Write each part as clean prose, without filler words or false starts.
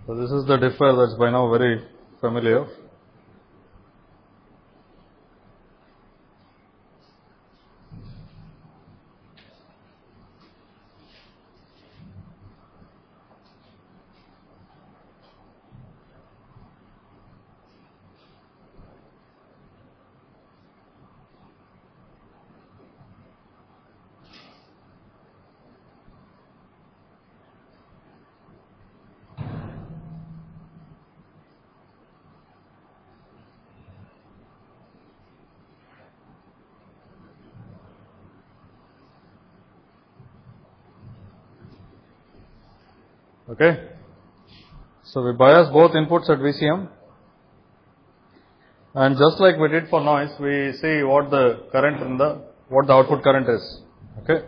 So this is the differ that's by now very familiar. Okay. So we bias both inputs at VCM, and just like we did for noise, we see what the current in what the output current is. Okay.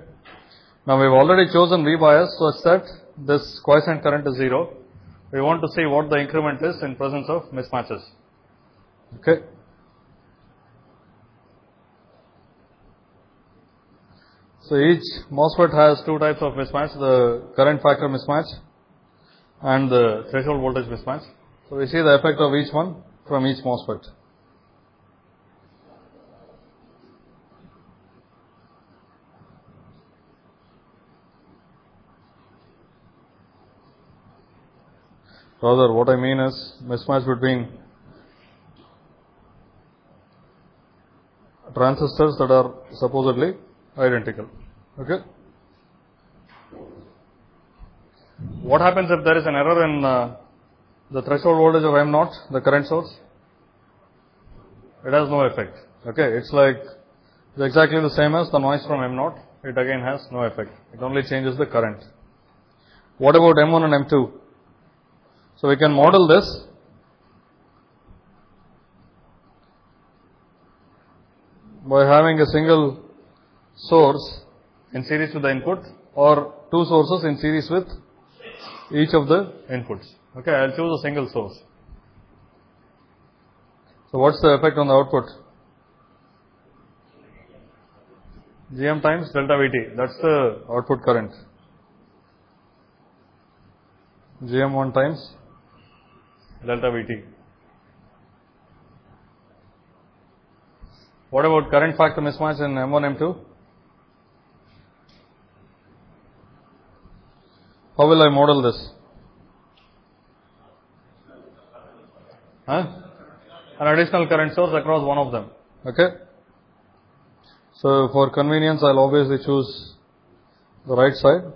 Now we've already chosen V bias such that this quiescent current is 0. We want to see what the increment is in presence of mismatches. Okay. So each MOSFET has two types of mismatch, the current factor mismatch and the threshold voltage mismatch. So we see the effect of each one from each MOSFET. Rather, what I mean is mismatch between transistors that are supposedly identical. Okay. What happens if there is an error in the threshold voltage of M0, the current source? It has no effect. Okay. It's exactly the same as the noise from M0. It again has no effect. It only changes the current. What about M1 and M2? So we can model this by having a single source in series with the input or two sources in series with each of the inputs. Okay, I'll choose a single source. So what's the effect on the output? GM times delta VT, that's the output current. GM1 times delta VT. What about current factor mismatch in M1, M2? How will I model this? An additional current source across one of them. Okay. So for convenience, I'll obviously choose the right side.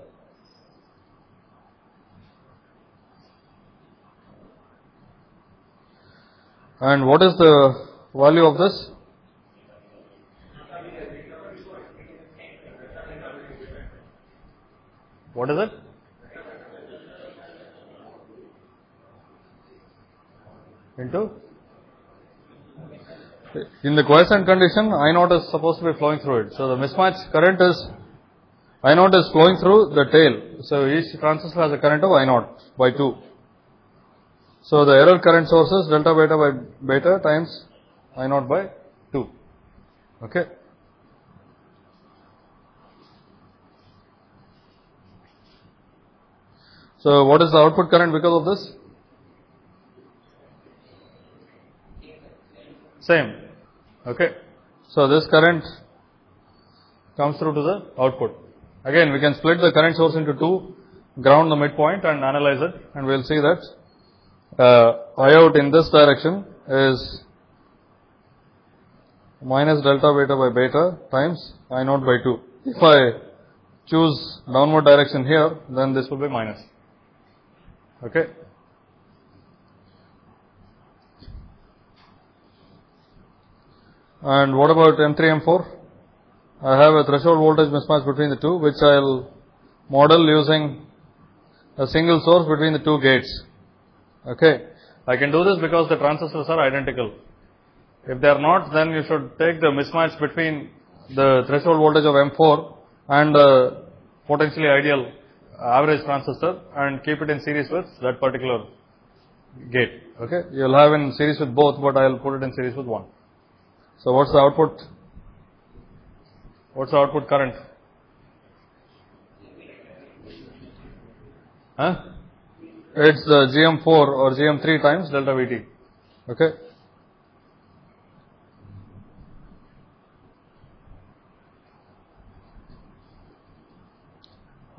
And what is the value of this? What is it? Into? In the quiescent condition, I0 is supposed to be flowing through it. So the mismatch current is, I0 is flowing through the tail. So each transistor has a current of I0 by 2. So the error current source is delta beta by beta times I0 by 2. Okay. So what is the output current because of this? Same. Okay. So this current comes through to the output. Again, we can split the current source into two, ground the midpoint and analyze it, and we'll see that I out in this direction is minus delta beta by beta times I0 by 2. If I choose downward direction here, then this will be minus. Okay. And what about M3, M4? I have a threshold voltage mismatch between the two, which I'll model using a single source between the two gates. Okay. I can do this because the transistors are identical. If they are not, then you should take the mismatch between the threshold voltage of M4 and the potentially ideal average transistor and keep it in series with that particular gate. Okay. You'll have in series with both, but I'll put it in series with one. So what's the output? What's the output current? it's the GM4 or GM3 times delta VT. Okay.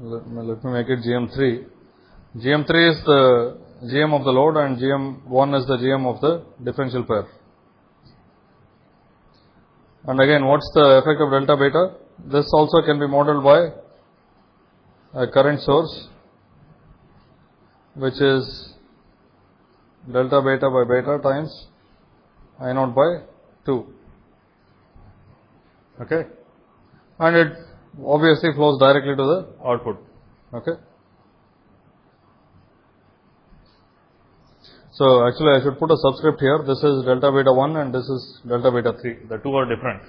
Let me make it GM3. GM3 is the GM of the load and GM1 is the GM of the differential pair. And again, what's the effect of delta beta? This also can be modeled by a current source, which is delta beta by beta times I naught by 2. Okay. And it obviously flows directly to the output. Okay. So actually I should put a subscript here. This is delta beta 1 and this is delta beta 3. The two are different.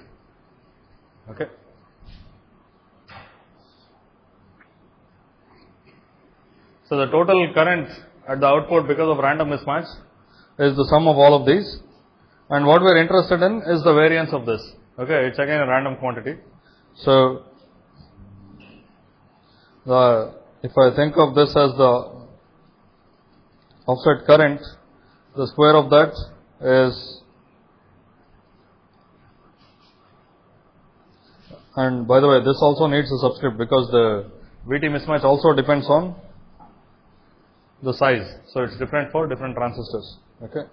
Okay. So the total current at the output because of random mismatch is the sum of all of these. And what we are interested in is the variance of this. Okay. It's again a random quantity. So if I think of this as the offset current, the square of that is, and by the way, this also needs a subscript because the VT mismatch also depends on the size. So it's different for different transistors. Okay.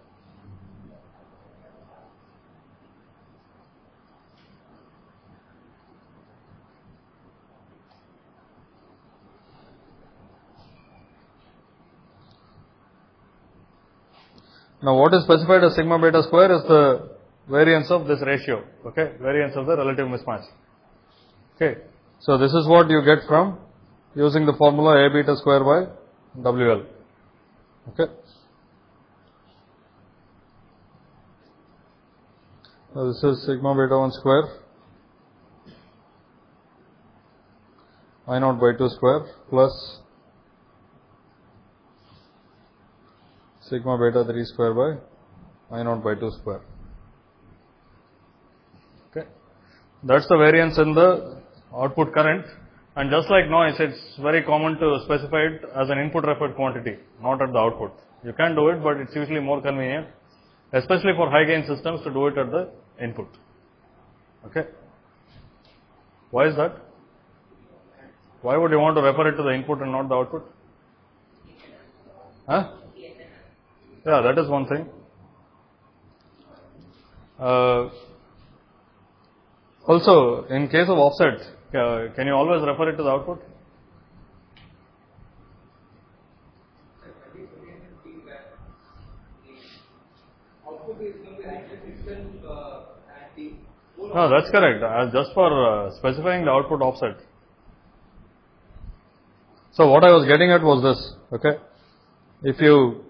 Now what is specified as sigma beta square is the variance of this ratio. Okay. Variance of the relative mismatch. Okay. So this is what you get from using the formula A beta square by WL. Okay. So this is sigma beta 1 square I naught by 2 square plus sigma beta 3 square by I naught by 2 square. Okay. That's the variance in the output current. And just like noise, it's very common to specify it as an input referred quantity, not at the output. You can do it, but it's usually more convenient, especially for high gain systems, to do it at the input. Okay. Why is that? Why would you want to refer it to the input and not the output? Huh? Yeah, that is one thing. Also, in case of offset, can you always refer it to the output? No, that's correct. Just for specifying the output offset. So what I was getting at was this. Okay, if you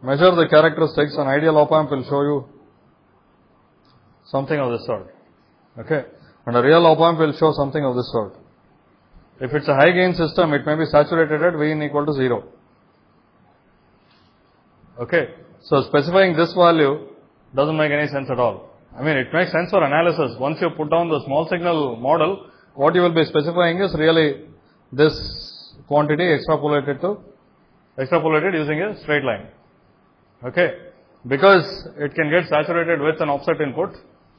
measure the characteristics, an ideal op amp will show you something of this sort. Okay, and a real op amp will show something of this sort. If it's a high gain system, it may be saturated at Vin equal to 0. Okay, so specifying this value doesn't make any sense at all. I mean, it makes sense for analysis. Once you put down the small signal model, what you will be specifying is really this quantity extrapolated using a straight line. Okay, because it can get saturated with an offset input,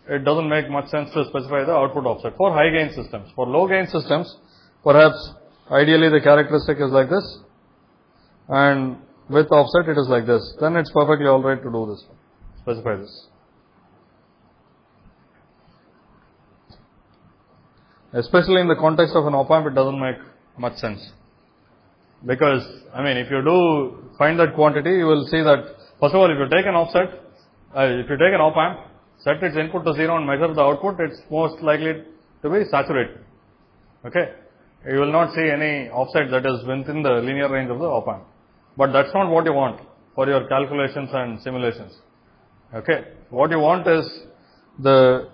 it doesn't make much sense to specify the output offset for high gain systems. For low gain systems, perhaps ideally the characteristic is like this, and with offset it is like this. Then it's perfectly alright to do this, specify this. Especially in the context of an op amp, it doesn't make much sense. Because, I mean, if you do find that quantity, you will see that, first of all, if you take an offset, if you take an op amp, set its input to 0 and measure the output, it's most likely to be saturated. Okay. You will not see any offset that is within the linear range of the op amp. But that's not what you want for your calculations and simulations. Okay. What you want is the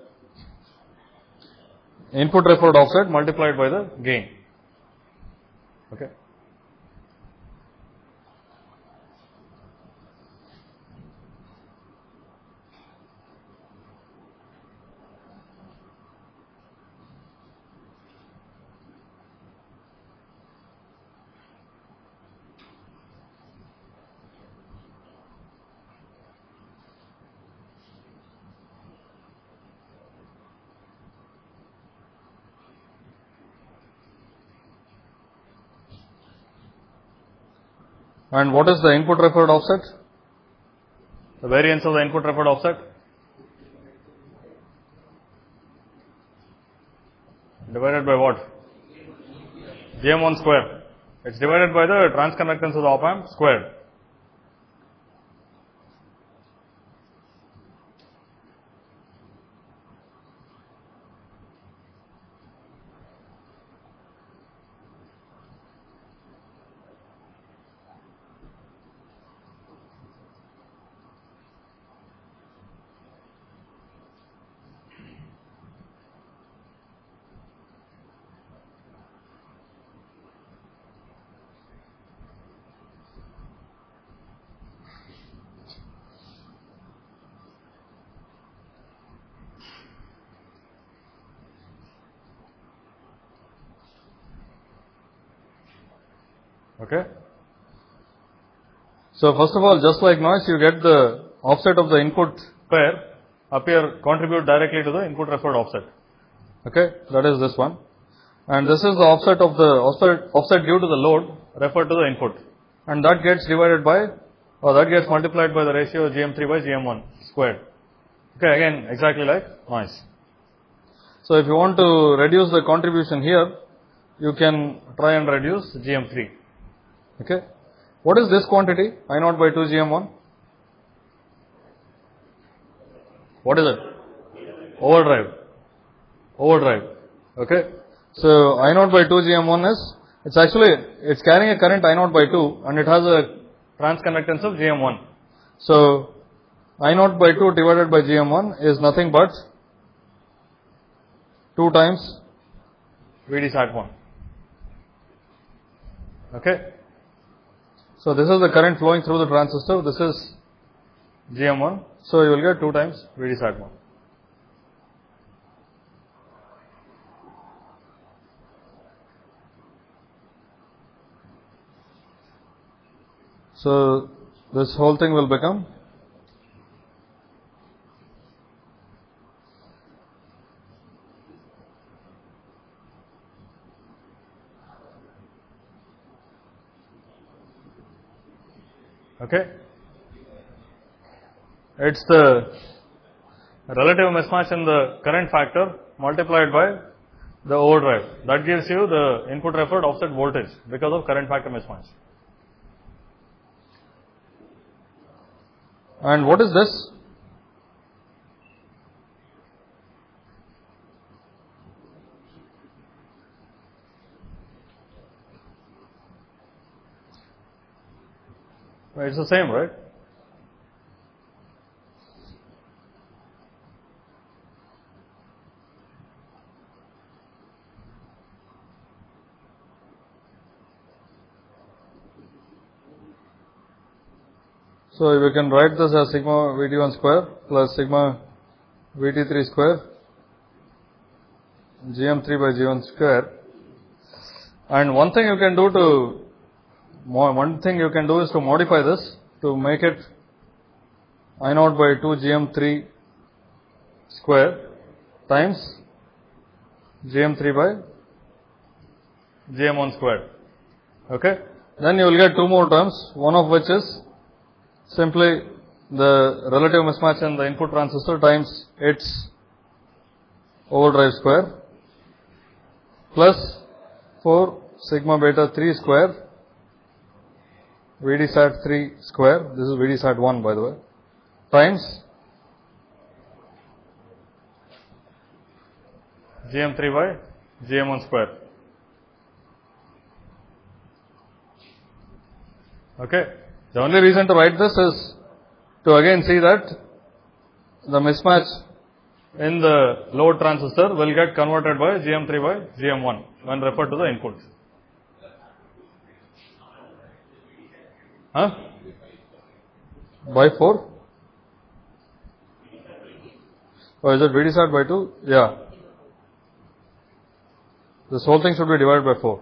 input referred offset multiplied by the gain. Okay. And what is the input referred offset? The variance of the input referred offset? Divided by what? GM1 square. It's divided by the transconductance of the op-amp squared. Okay. So first of all, just like noise, you get the offset of the input pair contribute directly to the input referred offset. Okay, that is this one. And this is the offset of the offset due to the load referred to the input. And that gets divided by, or that gets multiplied by the ratio GM3 by GM1 squared. Okay, again, exactly like noise. So if you want to reduce the contribution here, you can try and reduce GM3. Okay. What is this quantity? I0 by 2 GM1? What is it? Overdrive. Okay. So I0 by 2 GM1 is, it's carrying a current I0 by 2 and it has a transconductance of GM1. So I0 by 2 divided by GM1 is nothing but 2 times VD sat1. Okay. So this is the current flowing through the transistor. This is GM1. So you will get 2 times VD sat1. So this whole thing will become okay. It's the relative mismatch in the current factor multiplied by the overdrive. That gives you the input referred offset voltage because of current factor mismatch. And what is this? It's the same, right? So we can write this as sigma VT1 square plus sigma VT3 square GM3 by G1 square. And one thing you can do is to modify this to make it I0 by 2 GM3 square times GM3 by GM1 squared. Okay. Then you will get 2 more terms, one of which is simply the relative mismatch in the input transistor times its overdrive square plus 4 sigma beta 3 square VD sat 3 square, this is VD sat 1 by the way, times GM3 by GM1 square. Okay. The only reason to write this is to again see that the mismatch in the load transistor will get converted by GM3 by GM1 when referred to the input. Huh? By 4? Or is it VD sat by 2? Yeah. This whole thing should be divided by 4.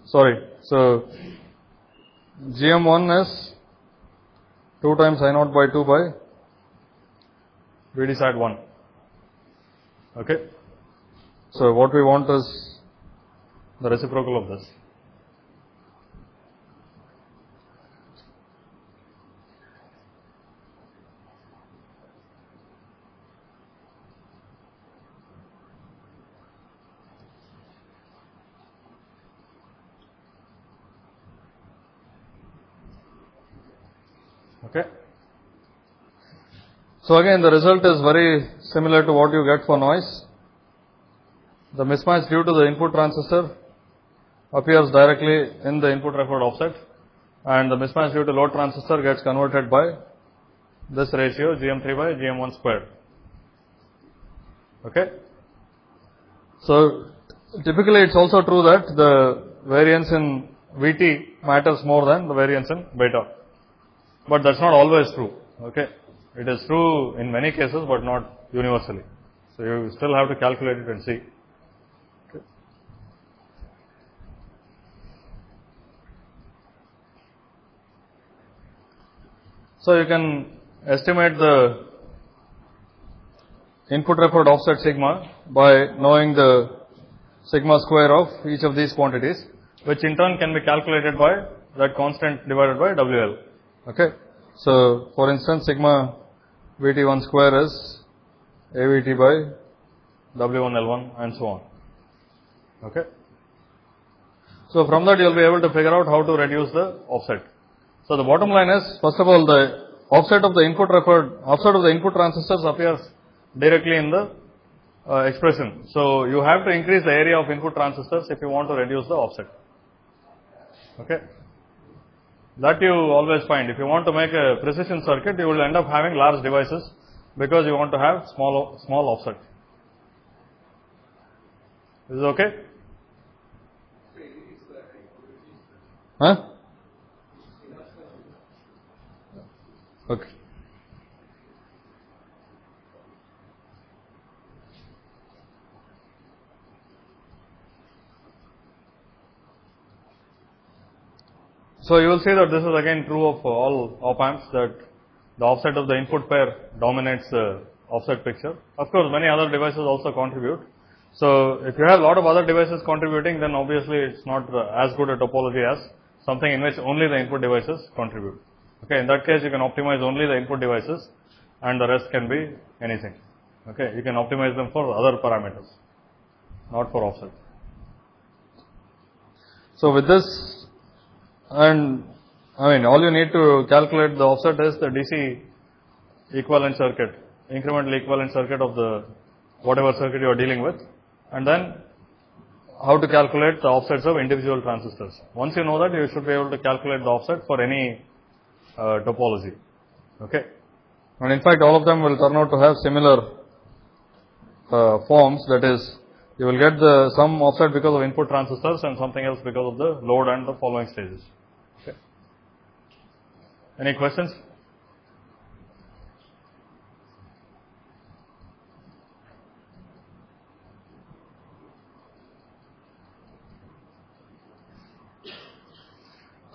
Sorry. So GM1 is 2 times I0 by 2 by VD sat 1. Okay. So what we want is the reciprocal of this. Okay. So again, the result is very similar to what you get for noise. The mismatch due to the input transistor appears directly in the input referred offset, and the mismatch due to load transistor gets converted by this ratio GM3 by GM1 squared. Okay. So typically it's also true that the variance in Vt matters more than the variance in beta, but that's not always true. Okay. It is true in many cases, but not universally. So you still have to calculate it and see. So you can estimate the input referred offset sigma by knowing the sigma square of each of these quantities, which in turn can be calculated by that constant divided by WL. Okay. So for instance, sigma Vt1 square is AVT by W1L1 and so on. Okay. So from that you will be able to figure out how to reduce the offset. So the bottom line is, first of all, the offset of the input transistors appears directly in the expression. So you have to increase the area of input transistors if you want to reduce the offset. Okay. That you always find. If you want to make a precision circuit, you will end up having large devices because you want to have small offset. Is it okay? Huh? Okay. So you will see that this is again true of all op amps, that the offset of the input pair dominates the offset picture. Of course, many other devices also contribute. So if you have a lot of other devices contributing, then obviously it's not as good a topology as something in which only the input devices contribute. Okay, in that case you can optimize only the input devices and the rest can be anything. Okay, you can optimize them for other parameters, not for offset. So with this, and all you need to calculate the offset is the DC equivalent circuit, incremental equivalent circuit of the whatever circuit you are dealing with, and then how to calculate the offsets of individual transistors. Once you know that, you should be able to calculate the offset for any topology. Okay. And in fact, all of them will turn out to have similar forms. That is, you will get some offset because of input transistors and something else because of the load and the following stages. Okay. Any questions?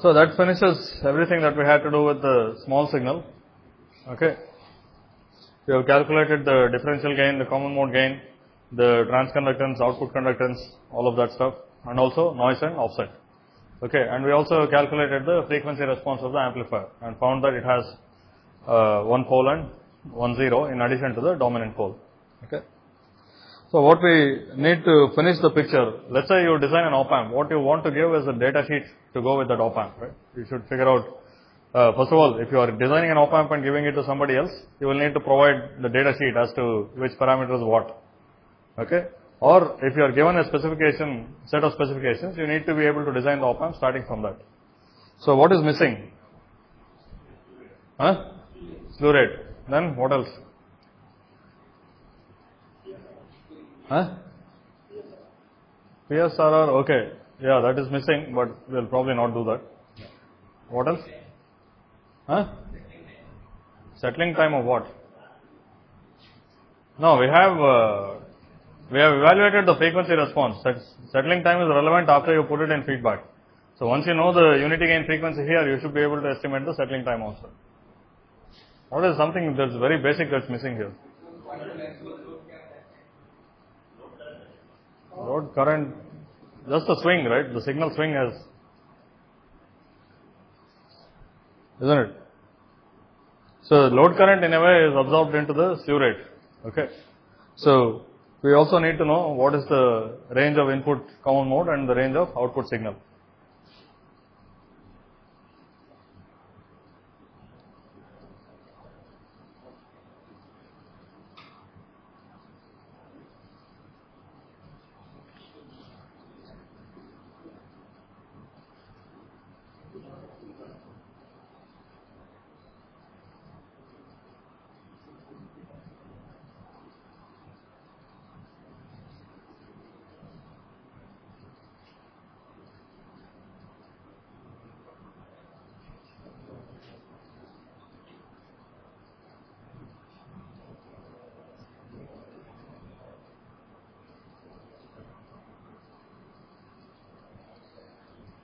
So that finishes everything that we had to do with the small signal. Okay. We have calculated the differential gain, the common mode gain, the transconductance, output conductance, all of that stuff, and also noise and offset. Okay. And we also calculated the frequency response of the amplifier and found that it has one pole and one zero in addition to the dominant pole. Okay. So what we need to finish the picture, let's say you design an op amp, what you want to give is a data sheet to go with that op amp, right? You should figure out, first of all, if you are designing an op amp and giving it to somebody else, you will need to provide the data sheet as to which parameters what. Okay? Or if you are given a set of specifications, you need to be able to design the op amp starting from that. So what is missing? Huh? Slew rate. Then what else? Huh? PSRR, okay. Yeah, that is missing, but we'll probably not do that. What else? Huh? Settling time of what? No, we have evaluated the frequency response. Settling time is relevant after you put it in feedback. So once you know the unity gain frequency here, you should be able to estimate the settling time also. What is something that's very basic that's missing here? Load current, just the swing, right? The signal swing has, isn't it? So load current in a way is absorbed into the slew rate. Okay. So we also need to know what is the range of input common mode and the range of output signal.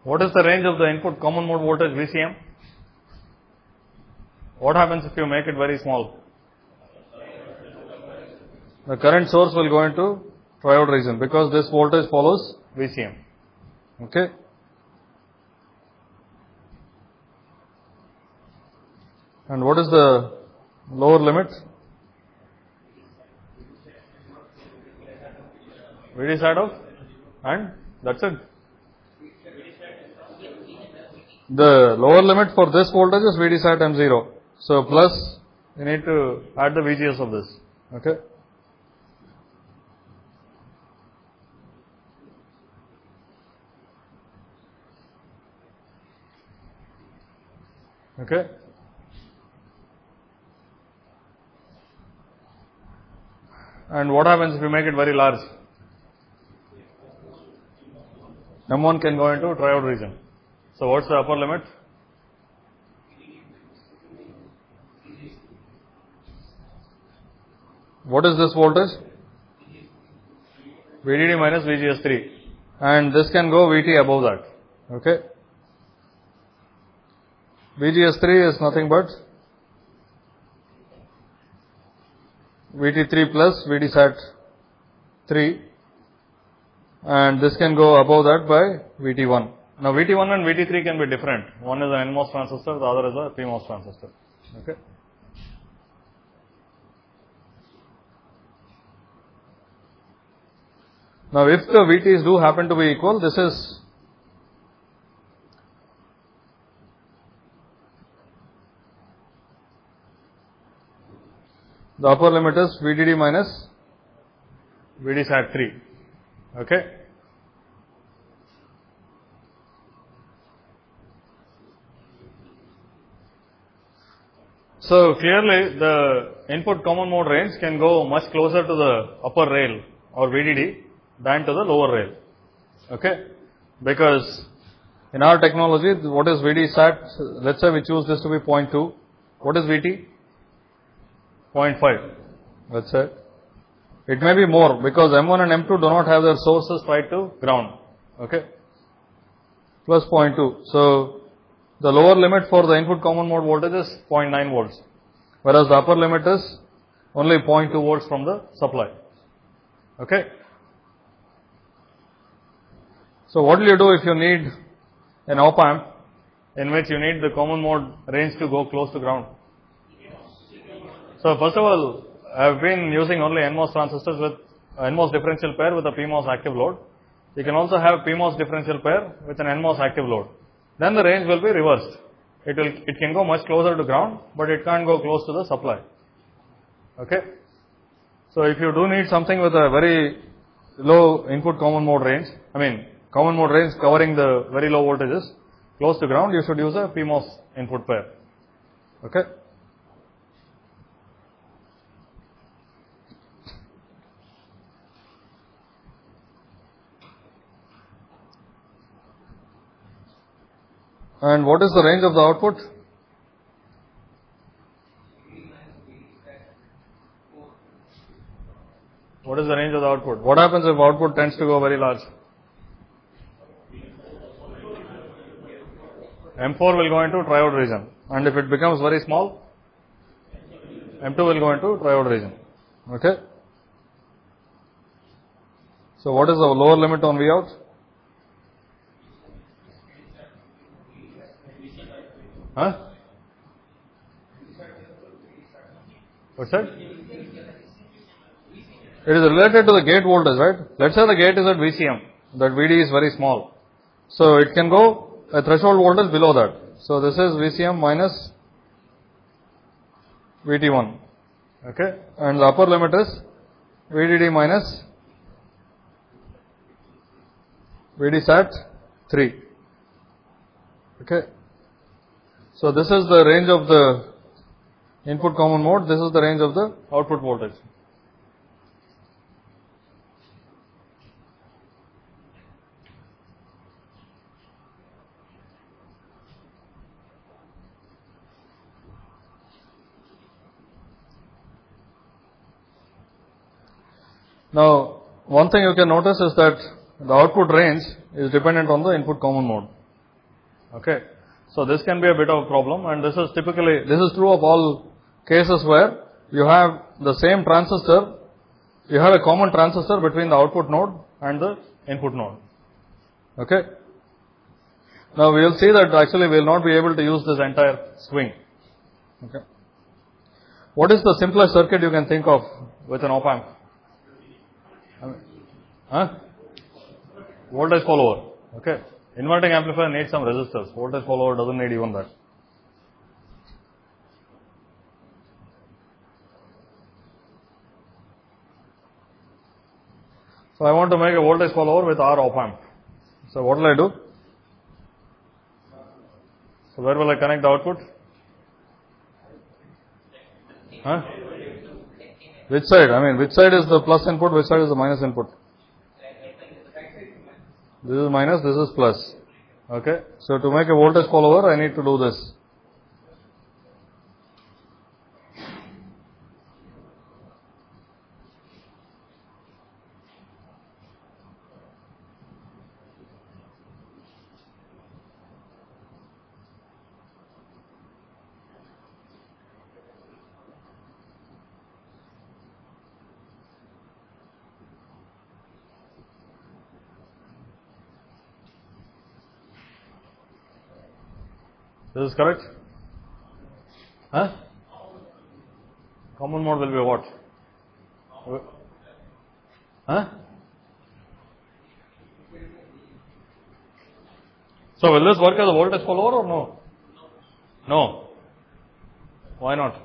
What is the range of the input common mode voltage VCM? What happens if you make it very small? The current source will go into triode region because this voltage follows VCM. Okay. And what is the lower limit? VD side of, and that's it. The lower limit for this voltage is VD sat times 0. So plus, you need to add the VGS of this. Okay. Okay. And what happens if you make it very large? M1 can go into triode region. So what's the upper limit? What is this voltage? VDD minus VGS3. And this can go VT above that. Okay. VGS3 is nothing but VT3 plus VD sat 3. And this can go above that by VT1. Now VT1 and VT3 can be different. One is an NMOS transistor, the other is a PMOS transistor. Okay. Now if the VTs do happen to be equal, this is the upper limit is VDD minus VD sat 3. Okay. So clearly the input common mode range can go much closer to the upper rail or VDD than to the lower rail. Okay. Because in our technology, what is VD sat? Let's say we choose this to be 0.2. What is VT? 0.5. Let's say. It may be more because M1 and M2 do not have their sources tied to ground. Okay. Plus 0.2. So the lower limit for the input common mode voltage is 0.9 volts, whereas the upper limit is only 0.2 volts from the supply. Okay. So what will you do if you need an op amp in which you need the common mode range to go close to ground? So first of all, I have been using only NMOS transistors with NMOS differential pair with a PMOS active load. You can also have PMOS differential pair with an NMOS active load. Then the range will be reversed. It can go much closer to ground, but it can't go close to the supply. Okay. So if you do need something with a very low input common mode range, common mode range covering the very low voltages close to ground, you should use a PMOS input pair. Okay. And what is the range of the output? What is the range of the output? What happens if output tends to go very large? M4 will go into triode region. And if it becomes very small, M2 will go into triode region. Okay. So what is the lower limit on V out? Huh? What's that? It is related to the gate voltage, right? Let's say the gate is at VCM, that VD is very small. So it can go a threshold voltage below that. So this is VCM minus VT1. Okay. And the upper limit is VDD minus VD sat 3. Okay. So this is the range of the input common mode. This is the range of the output voltage. Now, one thing you can notice is that the output range is dependent on the input common mode. Okay. So this can be a bit of a problem, and this is true of all cases where you have the same transistor, you have a common transistor between the output node and the input node. Okay. Now we will see that actually we will not be able to use this entire swing. Okay. What is the simplest circuit you can think of with an op amp? Voltage follower. Okay. Inverting amplifier needs some resistors. Voltage follower doesn't need even that. So I want to make a voltage follower with R op amp. So what will I do? So where will I connect the output? Huh? Which side? I mean, which side is the plus input, which side is the minus input? This is minus, this is plus. Okay. So to make a voltage follower, I need to do this. This is correct? Huh? Common mode will be what? Huh? So will this work as a voltage follower or no? No. Why not?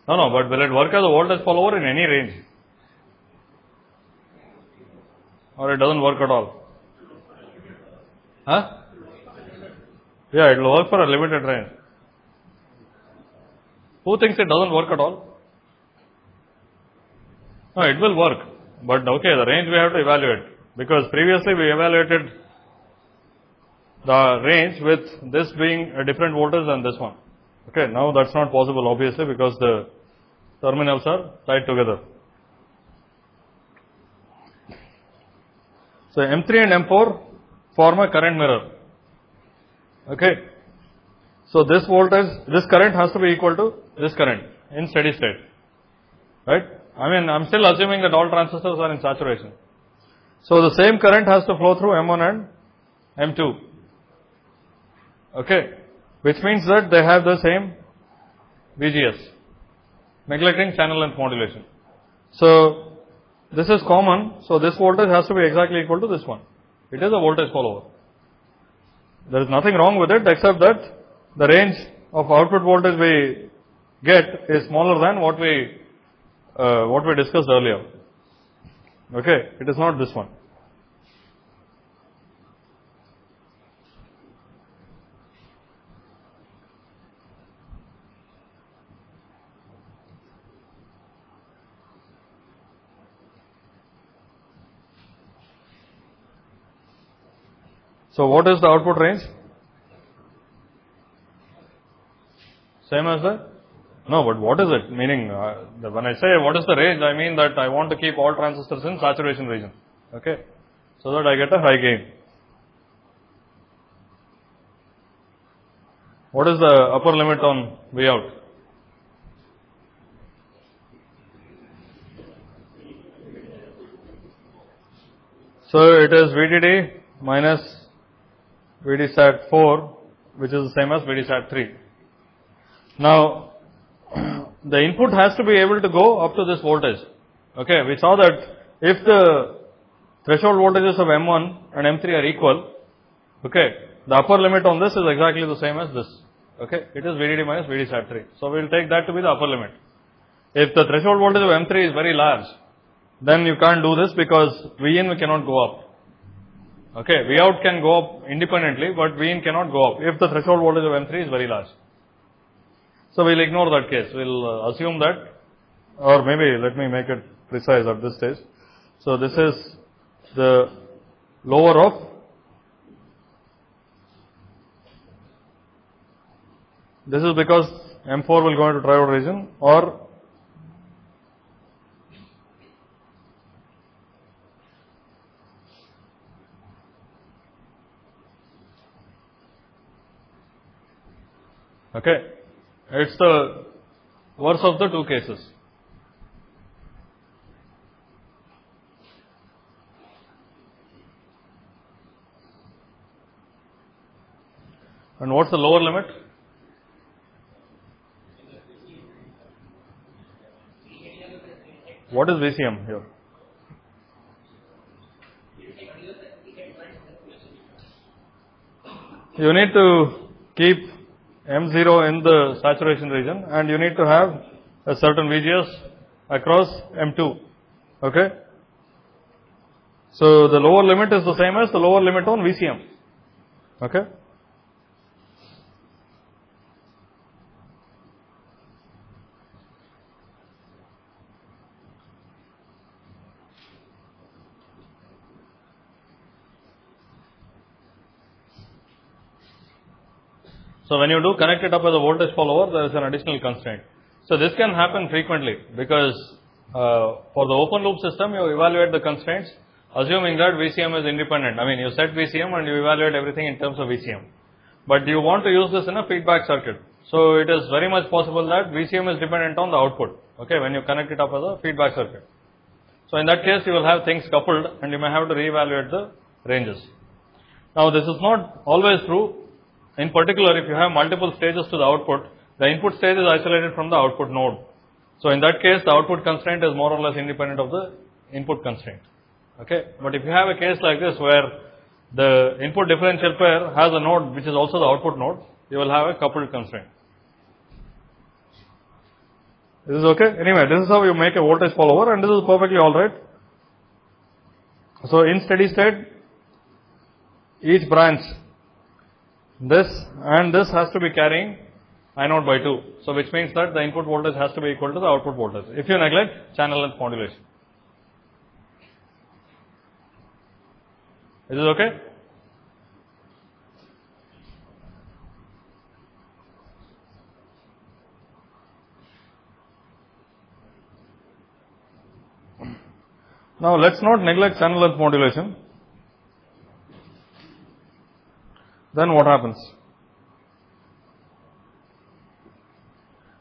No, but will it work as a voltage follower in any range? Or it doesn't work at all? Huh? Yeah, it will work for a limited range. Who thinks it doesn't work at all? No, it will work. But okay, the range we have to evaluate. Because previously we evaluated the range with this being a different voltage than this one. Okay, now that's not possible obviously because the terminals are tied together. So M3 and M4 form a current mirror. Okay. So this voltage, this current has to be equal to this current in steady state. Right? I mean, I'm still assuming that all transistors are in saturation. So the same current has to flow through M1 and M2. Okay. Which means that they have the same VGS, neglecting channel length modulation. So this is common, so this voltage has to be exactly equal to this one. It is a voltage follower. There is nothing wrong with it except that the range of output voltage we get is smaller than what we discussed earlier. Okay, it is not this one. So what is the output range? Same as that? No, but what is it? Meaning, when I say what is the range, I mean that I want to keep all transistors in saturation region. Okay? So that I get a high gain. What is the upper limit on V out? So it is VDD minus VD sat 4, which is the same as VD sat 3. Now, the input has to be able to go up to this voltage. Okay, we saw that if the threshold voltages of M1 and M3 are equal, okay, the upper limit on this is exactly the same as this. Okay, it is VDD minus VD sat 3. So we will take that to be the upper limit. If the threshold voltage of M3 is very large, then you can't do this because Vin cannot go up. Okay, V out can go up independently, but Vin cannot go up if the threshold voltage of M3 is very large. So we'll ignore that case. We'll assume that, or maybe let me make it precise at this stage. So this is the lower of this is because M4 will go into triode region, or okay, it's the worst of the two cases. And what's the lower limit? What is VCM here? You need to keep M0 in the saturation region, and you need to have a certain VGS across M2. Okay? So the lower limit is the same as the lower limit on VCM. Okay? So when you do connect it up as a voltage follower, there is an additional constraint. So this can happen frequently because for the open loop system, you evaluate the constraints assuming that VCM is independent. I mean, you set VCM and you evaluate everything in terms of VCM. But you want to use this in a feedback circuit. So it is very much possible that VCM is dependent on the output, okay, when you connect it up as a feedback circuit. So in that case, you will have things coupled and you may have to reevaluate the ranges. Now this is not always true. In particular, if you have multiple stages to the output, the input stage is isolated from the output node. So in that case, the output constraint is more or less independent of the input constraint. Okay, but if you have a case like this where the input differential pair has a node which is also the output node, you will have a coupled constraint. This is okay? Anyway, this is how you make a voltage follower, and this is perfectly alright. So in steady state, each branch, this and this has to be carrying I naught by 2. So which means that the input voltage has to be equal to the output voltage. If you neglect channel length modulation. Is this okay? Now let's not neglect channel length modulation. Then what happens?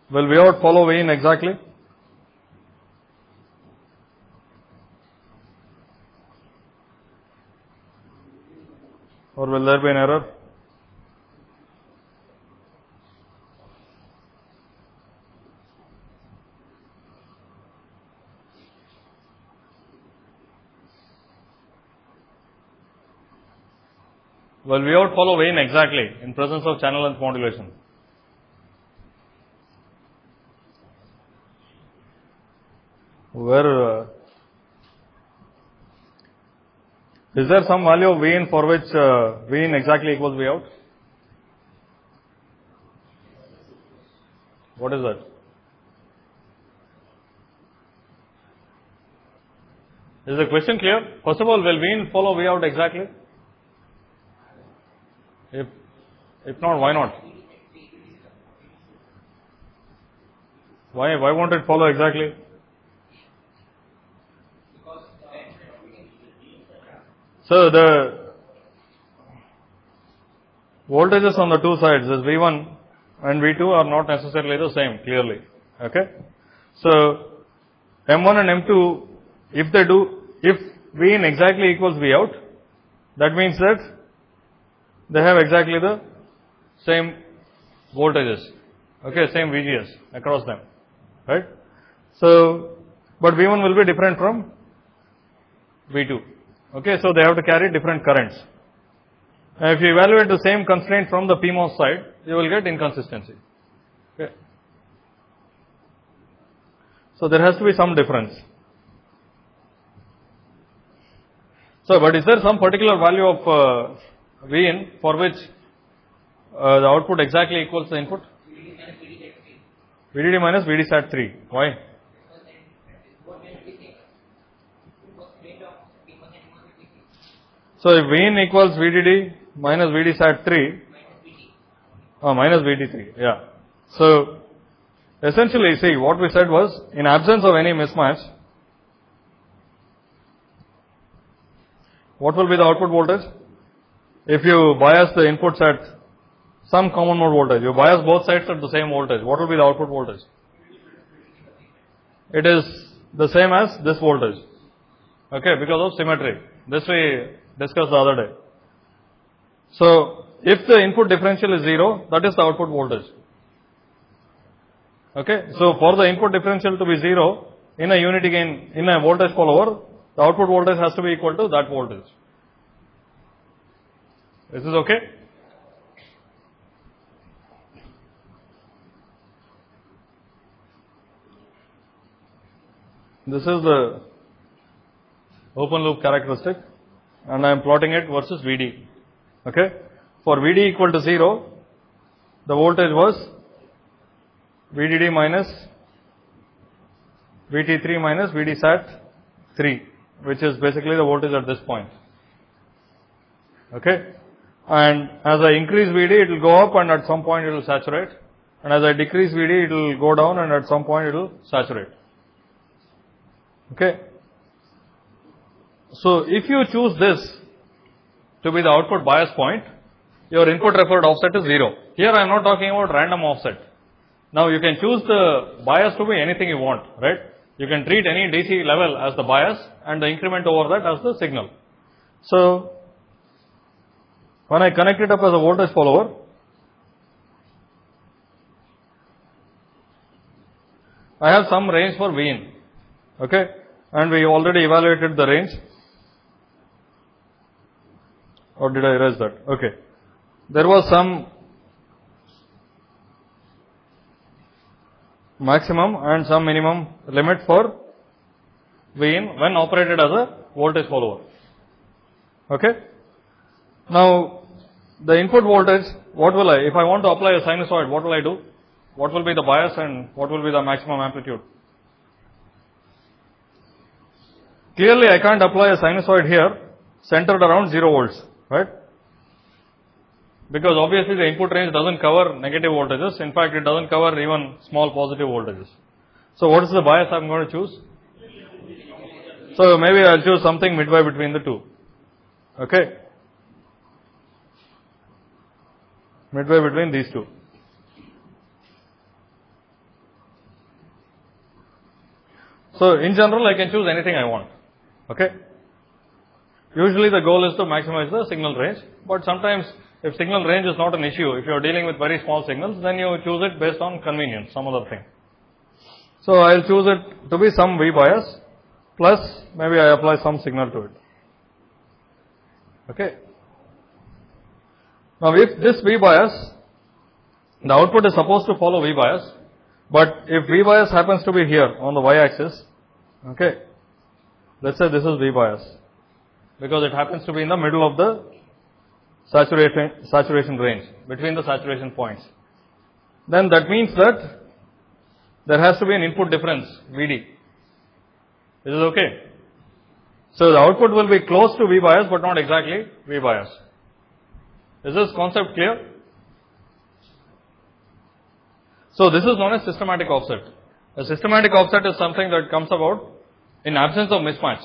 Will V out follow V in exactly? Or will there be an error? Well, V out follow V in exactly in presence of channel length modulation. Where is there some value of V in for which V in exactly equals V out? What is that? Is the question clear? First of all, will V in follow V out exactly? If not, why not? Why won't it follow exactly? So the voltages on the two sides is V1 and V2 are not necessarily the same, clearly. Okay. So, M1 and M2, if V in exactly equals V out, that means that they have exactly the same voltages, okay, same VGS across them, right. So, but V1 will be different from V2, okay. So, they have to carry different currents. And if you evaluate the same constraint from the PMOS side, you will get inconsistency, okay. So, there has to be some difference. So, but is there some particular value of V in for which the output exactly equals the input? VDD minus VD sat 3. Why? So, if V in equals VDD minus VD sat 3, minus VD 3, yeah. So, essentially, see, what we said was, in absence of any mismatch, what will be the output voltage? If you bias the inputs at some common mode voltage, you bias both sides at the same voltage, what will be the output voltage? It is the same as this voltage, okay, because of symmetry. This we discussed the other day. So, if the input differential is 0, that is the output voltage. Okay. So, for the input differential to be 0, in a unity gain, in a voltage follower, the output voltage has to be equal to that voltage. Is this okay? This is the open loop characteristic, and I am plotting it versus VD. Okay. For VD equal to 0, the voltage was VDD minus VT3 minus VD sat 3, which is basically the voltage at this point. Okay. And as I increase VD, it will go up and at some point it will saturate. And as I decrease VD, it will go down and at some point it will saturate. Okay. So, if you choose this to be the output bias point, your input referred offset is 0. Here I am not talking about random offset. Now, you can choose the bias to be anything you want, right? You can treat any DC level as the bias and the increment over that as the signal. So, when I connect it up as a voltage follower, I have some range for V in, okay, and we already evaluated the range, or did I erase that? Okay. There was some maximum and some minimum limit for V in when operated as a voltage follower, okay. Now, the input voltage, what will if I want to apply a sinusoid, what will I do? What will be the bias and what will be the maximum amplitude? Clearly, I can't apply a sinusoid here centered around 0 volts, right? Because obviously the input range doesn't cover negative voltages. In fact, it doesn't cover even small positive voltages. So, what is the bias I am going to choose? So, maybe I will choose something midway between the two, okay. Midway between these two. So, in general, I can choose anything I want, okay. Usually, the goal is to maximize the signal range, but sometimes if signal range is not an issue, if you are dealing with very small signals, then you choose it based on convenience, some other thing. So, I will choose it to be some V bias, plus maybe I apply some signal to it, okay. Now, if this V bias, the output is supposed to follow V bias, but if V bias happens to be here on the Y axis, okay, let us say this is V bias, because it happens to be in the middle of the saturation range, between the saturation points, then that means that there has to be an input difference, VD. Is it okay? So, the output will be close to V bias, but not exactly V bias. Is this concept clear? So, this is known as systematic offset. A systematic offset is something that comes about in absence of mismatch.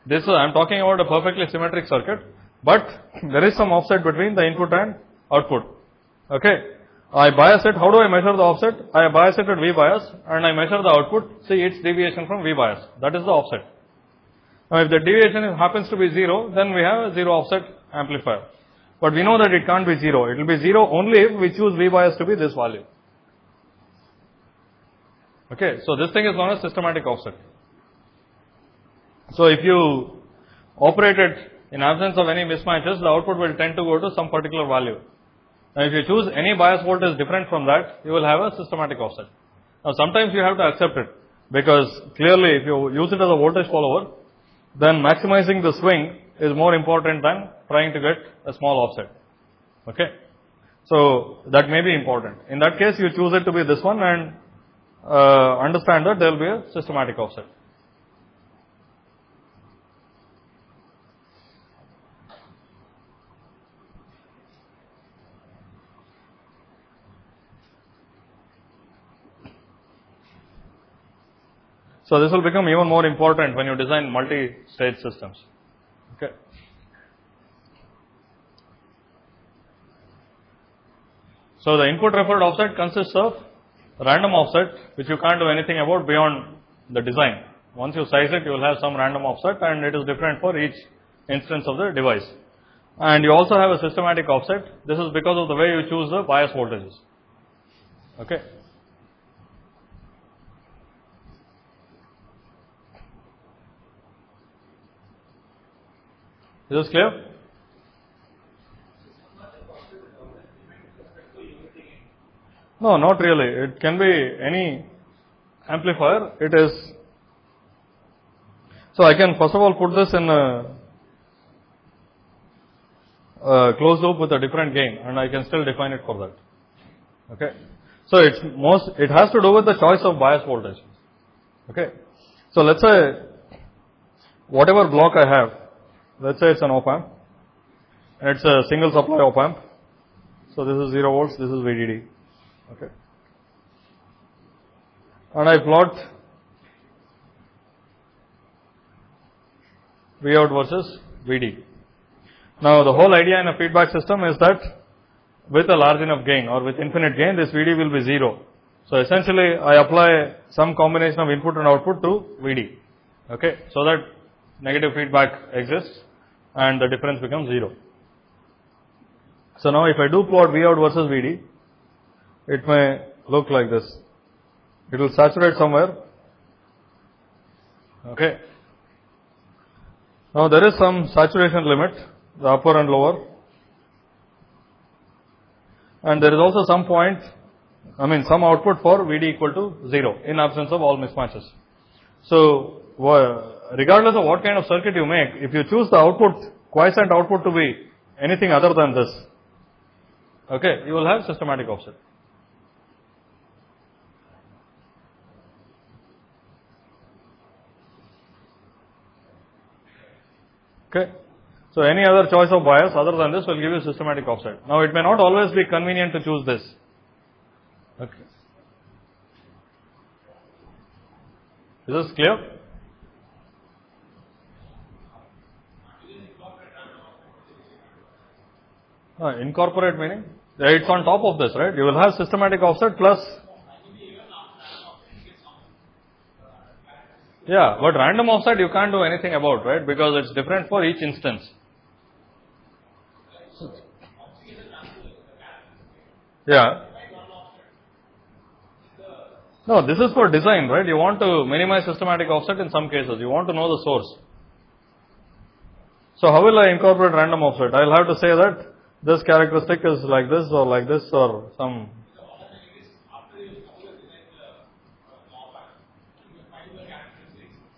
This is, I am talking about a perfectly symmetric circuit, but there is some offset between the input and output. Okay. I bias it. How do I measure the offset? I bias it at V bias and I measure the output, see its deviation from V bias. That is the offset. Now, if the deviation happens to be 0, then we have a 0 offset amplifier. But we know that it can't be 0. It will be 0 only if we choose V bias to be this value. Okay, so this thing is known as systematic offset. So if you operate it in absence of any mismatches, the output will tend to go to some particular value. Now, if you choose any bias voltage different from that, you will have a systematic offset. Now, sometimes you have to accept it, because clearly if you use it as a voltage follower, then maximizing the swing is more important than trying to get a small offset. Okay. So that may be important. In that case, you choose it to be this one and understand that there will be a systematic offset. So this will become even more important when you design multi-stage systems. Okay. So the input referred offset consists of random offset, which you can't do anything about beyond the design. Once you size it, you will have some random offset, and it is different for each instance of the device. And you also have a systematic offset. This is because of the way you choose the bias voltages. Okay. Is this clear? No, not really. It can be any amplifier. It is. So I can first of all put this in a closed loop with a different gain, and I can still define it for that. Okay. So it has to do with the choice of bias voltage. Okay. So let's say whatever block I have, let's say it's an op amp, and it's a single supply op amp. So this is 0 volts, this is VDD. Okay. And I plot V out versus VD. Now the whole idea in a feedback system is that with a large enough gain or with infinite gain, this VD will be 0. So essentially I apply some combination of input and output to VD. Okay. So that negative feedback exists and the difference becomes 0. So now if I do plot V out versus VD, it may look like this. It will saturate somewhere. Okay. Now there is some saturation limit, the upper and lower. And there is also some point, some output for VD equal to 0 in absence of all mismatches. So regardless of what kind of circuit you make, if you choose the output, quiescent output to be anything other than this, okay, you will have systematic offset. Okay. So any other choice of bias other than this will give you systematic offset. Now it may not always be convenient to choose this. Okay. Is this clear? Incorporate meaning? It's on top of this, right? You will have systematic offset plus. Yeah, but random offset you can't do anything about, right? Because it's different for each instance. Yeah. No, this is for design, right? You want to minimize systematic offset in some cases. You want to know the source. So how will I incorporate random offset? I'll have to say that this characteristic is like this or some.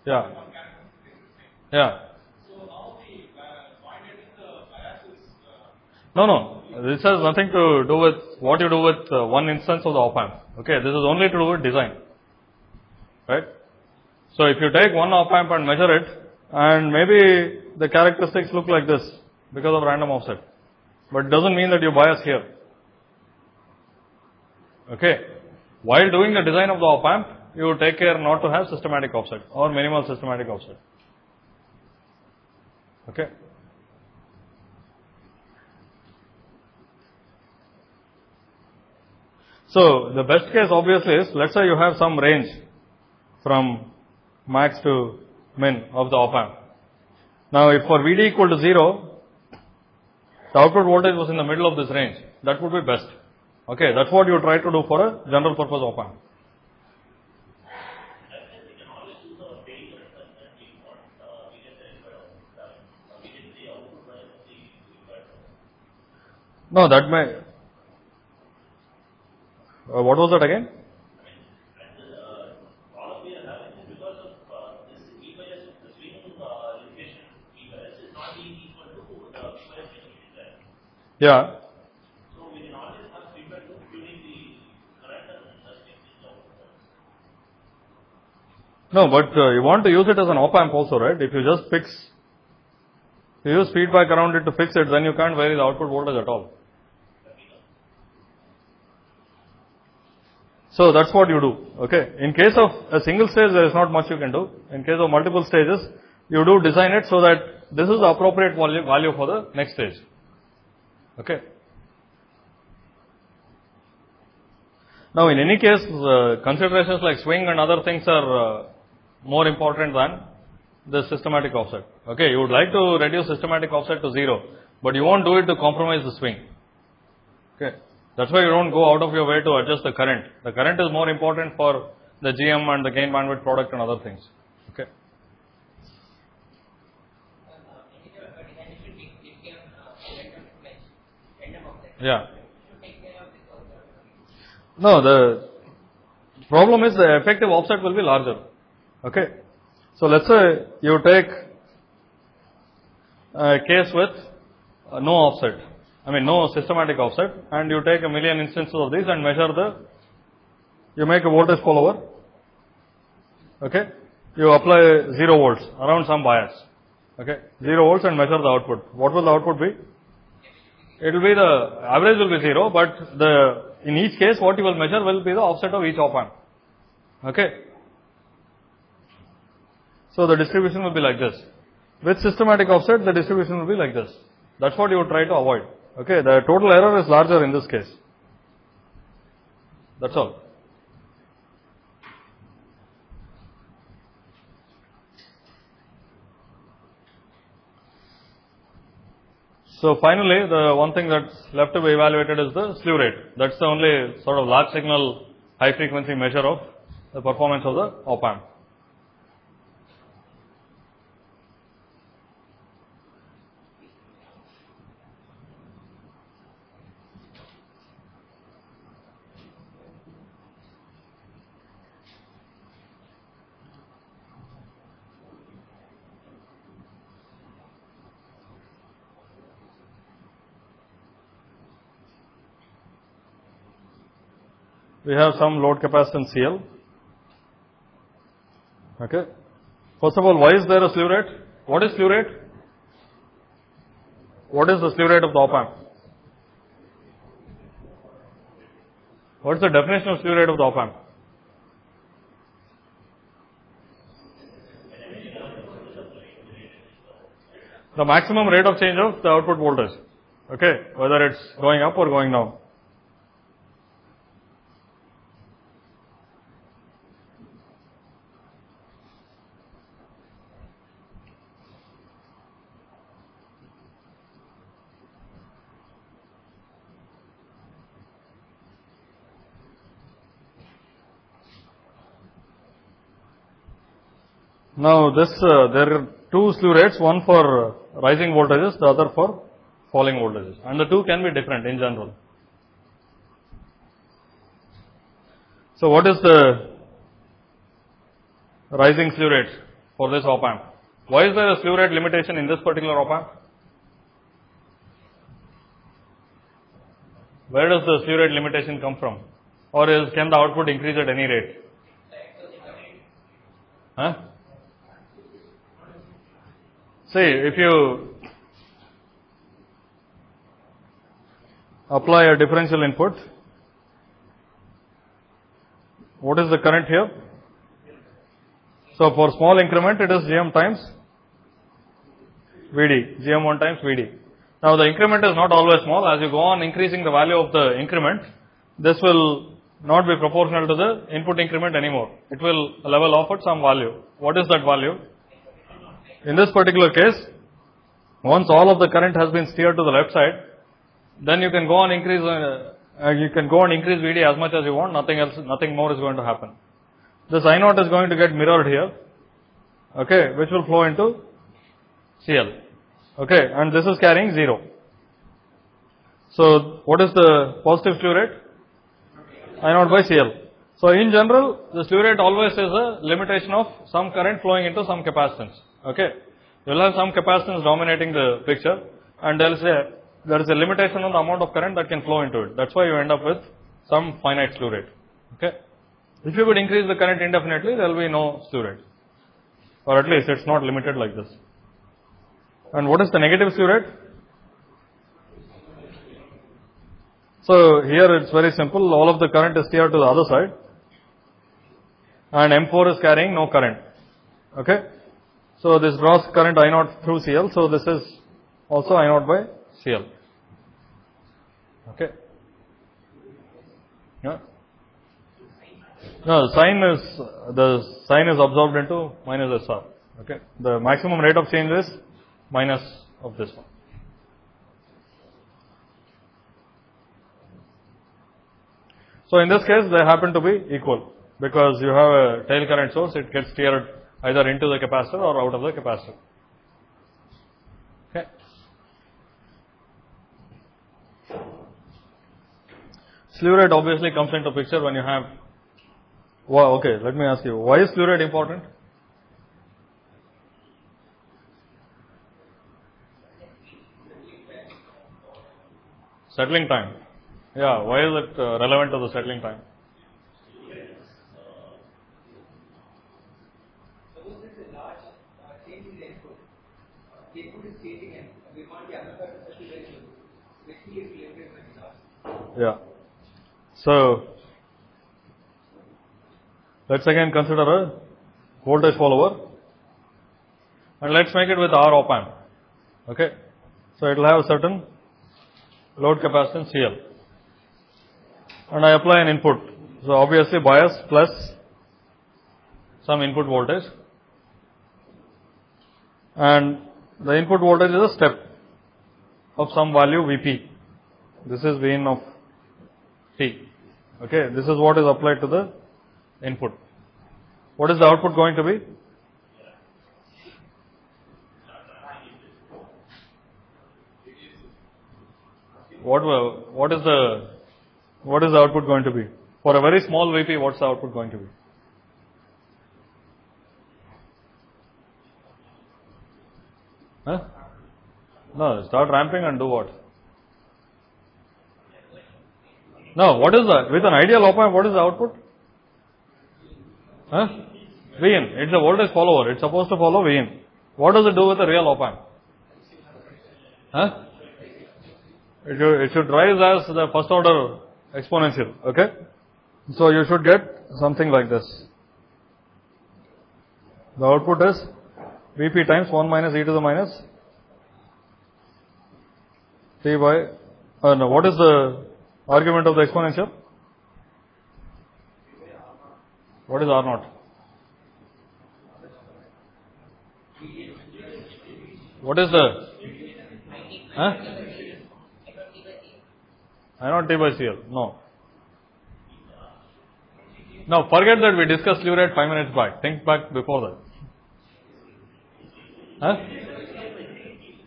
Yeah. Yeah. No. This has nothing to do with what you do with one instance of the op amp. Okay. This is only to do with design. Right. So if you take one op amp and measure it, and maybe the characteristics look like this because of random offset. But it doesn't mean that you bias here. Okay. While doing the design of the op amp, you take care not to have systematic offset or minimal systematic offset. Okay. So, the best case obviously is, let's say you have some range from max to min of the op amp. Now, if for Vd equal to 0, the output voltage was in the middle of this range, that would be best. Okay, that's what you try to do for a general purpose op amp. No, that may. What was that again? Yeah. No, but you want to use it as an op amp also, right? If you just fix, if you use feedback around it to fix it, then you can't vary the output voltage at all. So that's what you do. Okay. In case of a single stage, there is not much you can do. In case of multiple stages, you do design it so that this is the appropriate value for the next stage. Okay. Now, in any case, considerations like swing and other things are more important than the systematic offset. Okay. You would like to reduce systematic offset to 0, but you won't do it to compromise the swing. Okay. That's why you don't go out of your way to adjust the current. The current is more important for the GM and the gain bandwidth product and other things. Okay. Yeah. No, the problem is the effective offset will be larger. Okay. So let's say you take a case with no offset. I mean, no systematic offset, and you take a million instances of these and measure you make a voltage follower, okay, you apply 0 volts around some bias, okay, 0 volts and measure the output. What will the output be? It will be the average will be 0, but in each case what you will measure will be the offset of each op amp, okay. So the distribution will be like this. With systematic offset, the distribution will be like this. That's what you would try to avoid. Okay, the total error is larger in this case. That's all. So finally, the one thing that's left to be evaluated is the slew rate. That's the only sort of large signal high frequency measure of the performance of the op amp. We have some load capacitance CL. Okay. First of all, why is there a slew rate? What is slew rate? What is the slew rate of the op amp? What is the definition of slew rate of the op amp? The maximum rate of change of the output voltage. Okay. Whether it's going up or going down. Now this, there are two slew rates, one for rising voltages, the other for falling voltages, and the two can be different in general. So what is the rising slew rate for this op amp? Why is there a slew rate limitation in this particular op amp? Where does the slew rate limitation come from? Or can the output increase at any rate? Huh? See, if you apply a differential input, what is the current here? So for small increment, it is Gm times Vd, Gm1 times Vd. Now the increment is not always small. As you go on increasing the value of the increment, this will not be proportional to the input increment anymore. It will level off at some value. What is that value? In this particular case, once all of the current has been steered to the left side, then you can go on increase VD as much as you want. Nothing more is going to happen. This I naught is going to get mirrored here, okay, which will flow into CL, okay, and this is carrying 0. So what is the positive slew rate? I naught by CL. So in general, the slew rate always is a limitation of some current flowing into some capacitance. Okay, you will have some capacitance dominating the picture, and there is a limitation on the amount of current that can flow into it. That's why you end up with some finite slew rate. Okay, if you would increase the current indefinitely, there will be no slew rate, or at least it's not limited like this. And what is the negative slew rate? So here it's very simple. All of the current is steered to the other side, and M4 is carrying no current. Okay, so this draws current I naught through CL. So this is also I naught by CL. Okay. Yeah. No, the sign is absorbed into minus SR. Okay. The maximum rate of change is minus of this one. So in this case, they happen to be equal because you have a tail current source. It gets steered either into the capacitor or out of the capacitor. Okay. Slew rate obviously comes into picture when you have. Well, okay, let me ask you, why is slew rate important? Settling time. Yeah, why is it relevant to the settling time? Suppose there is a large change in the input. The input is changing and we want the other part to settle very low. Basically, it's limited by the large. Yeah. So, let's again consider a voltage follower and let's make it with R op amp. Okay. So, it will have a certain load capacitance CL. And I apply an input. So, obviously bias plus some input voltage, and the input voltage is a step of some value Vp. This is Vin of T. Okay, this is what is applied to the input. What is the output going to be? What is the output going to be? For a very small Vp, what's the output going to be? Huh? No, start ramping and do what? No, what is that? With an ideal op amp, what is the output? Huh? Vin. It's a voltage follower. It's supposed to follow Vin. What does it do with a real op amp? Huh? It should rise as the first order exponential. Okay? So you should get something like this. The output is Vp times 1 minus e to the minus t by, no, what is the argument of the exponential? What is R naught? What is the? Huh? I naught T by CL. No. Now forget that we discussed slew rate 5 minutes back. Think back before that. Huh?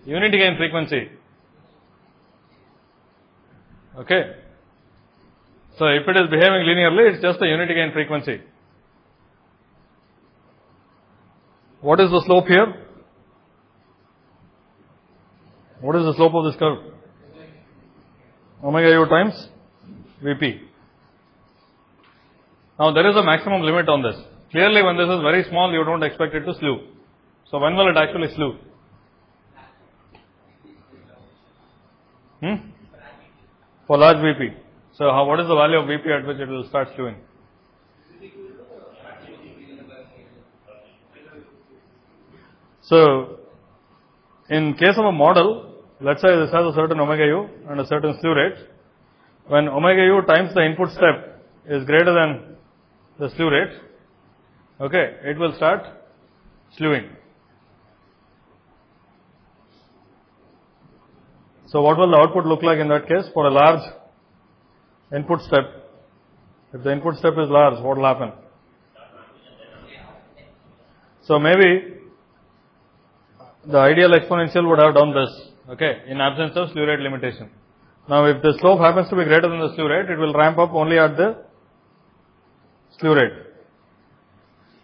Unity gain frequency. Okay. So if it is behaving linearly, it's just a unity gain frequency. What is the slope here? What is the slope of this curve? Omega u times Vp. Now there is a maximum limit on this. Clearly when this is very small, you don't expect it to slew. So when will it actually slew? For large Vp. So what is the value of Vp at which it will start slewing? So in case of a model, let's say this has a certain omega u and a certain slew rate. When omega u times the input step is greater than the slew rate, okay, it will start slewing. So what will the output look like in that case? For a large input step, if the input step is large, what will happen? So maybe the ideal exponential would have done this, okay, in absence of slew rate limitation. Now if the slope happens to be greater than the slew rate, it will ramp up only at the slew rate.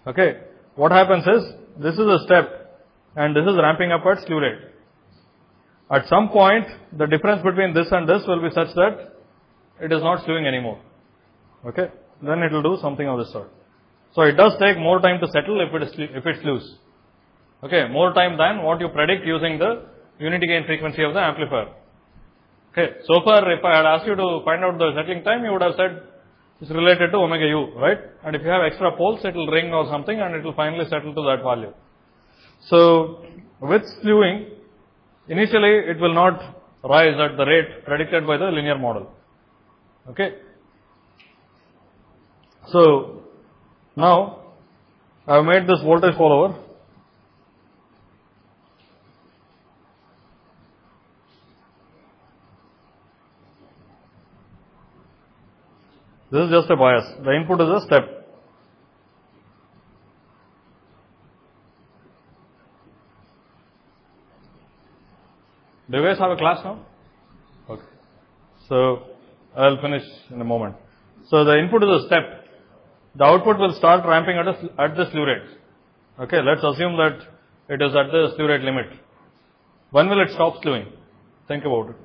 Okay, what happens is, this is a step and this is ramping up at slew rate. At some point, the difference between this and this will be such that it is not slewing anymore. Okay, then it will do something of this sort. So it does take more time to settle if it slews. Okay, more time than what you predict using the unity gain frequency of the amplifier. Okay, so far if I had asked you to find out the settling time, you would have said it's related to omega u, right? And if you have extra poles, it will ring or something and it will finally settle to that value. So with slewing, initially it will not rise at the rate predicted by the linear model. Okay. So now I have made this voltage follower. This is just a bias. The input is a step. Do you guys have a class now? Okay. So I'll finish in a moment. So the input is a step. The output will start ramping at the slew rate. Okay, let's assume that it is at the slew rate limit. When will it stop slewing? Think about it.